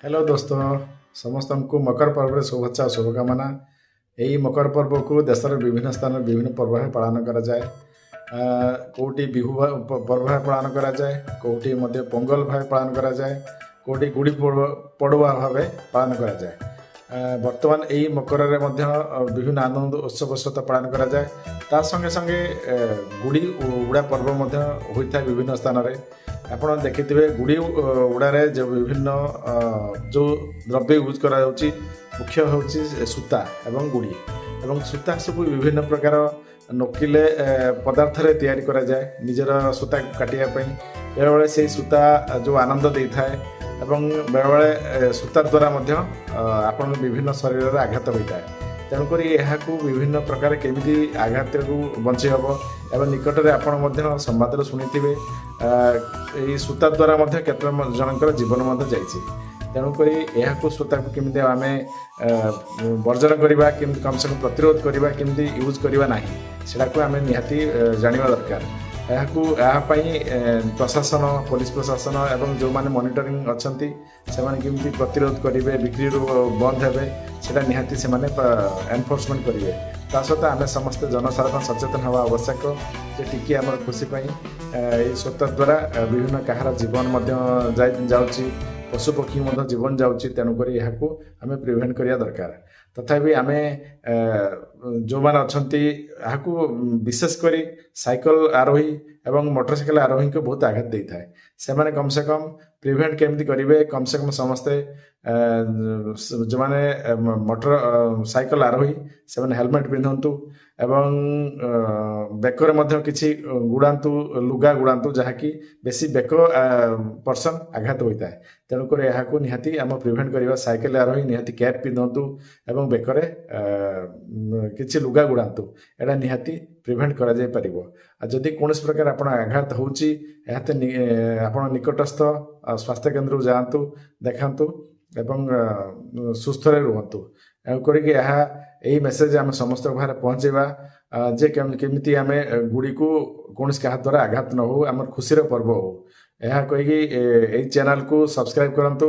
Hello दोस्तों समस्त को मकर पर्व शुभेच्छा और शुभकामना। यही मकर पर्व को देशर विभिन्न स्थान विभिन्न पर्व भाव पालन करा जाए। कौटी बिहु पर्व भाव पालन करा जाए, कौटी मध्य पोंगल भाव पालन करा जाए, कौटी गुड़ी पड़ुआ भाव पालन करा जाए। वर्तमान यही मकर रे मध्य विभिन्न आनंद उत्सव सहित पालन करा जाए। ता संगे संगे गुड़ी उड़ा पर्व मध्य होता है विभिन्न स्थान रे। आपण देखिथिबे गुड़ी उड़ारे जो विभिन्न जो द्रव्य यूज करा जाउची मुख्य होउची सूता एवं गुड़ी एवं सूता सब विभिन्न प्रकार नोकिले पदार्थ रे तैयारी करा जाए निजर सूता काटिया पई। बेले बेले से सूता जो आनंद दे थाए एवं बेले बेले सूता द्वारा मध्य आपण विभिन्न शरीर रे आघात होता है। तेणुक यहाँ विभिन्न प्रकार केमी आघात को बचे हम एवं निकट में आपण संवाद शुणी सूता द्वारा केत जनकर जीवन जाइए। तेणुक यहाँ सूता को केमी आम वर्जन करवा कम से कम प्रतिरोध करवा केमी यूज करवा ना से आम निहाती जाना दरकार। यापाई प्रशासन पुलिस प्रशासन एवं जो मैंने मॉनिटरिंग अच्छा से प्रतिरोध करेंगे बिक्री बंद हे से निहाती से एनफोर्समेंट करेंगे। ता सहित आम समस्त जनसाधारण सचेतन हवा आवश्यक जे टिके आम खुशी स्वत द्वारा विभिन्न कहार जीवन जाऊँगी पशु पक्षी जीवन जाऊँगी। तेणुक आम प्रिभेन्ट करिया दरकार। तथापि आम जो मैंने अच्छा विशेषकर साइकल आरोही एवं मोटरसाइकेल आरोही को बहुत आघात दे थाए। से मैंने कम से कम प्रिभेन्ट केमती करेंगे कम से कम समस्ते जो मैंने मोटर साइकल आरोही से हेलमेट पिंधतु एवं बेकर मध्य किसी गुड़ातु लुगा गुड़ातु जहाँकि बेसी बेक पर्सन आघात होता है। तेणुक यहाँ निहाती आम प्रिभेन्ट करवा साइकेल आरोही निहाती कैप पिंधतु एवं बेकर किसी लुगा गुड़ातु एटा निहाती प्रिभेन्ट करा जाय परिबो। जदि कौन प्रकार आप आघात होची आप निकटस्थ स्वास्थ्य केन्द्र जातु देखातु एवं सुस्थ रुहतु। करके यही मेसेज आम समस्त बाहर पहुँचेवा जे केमिति आम गुड़ी को कौन क्या द्वारा आघात न हो आम खुशीर पर्व हो। यह कहीकि यही चैनल को सब्सक्राइब करंतु,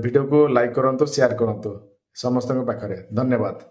वीडियो को लाइक करंतु, शेयर करंतु समस्त पाखरे। धन्यवाद।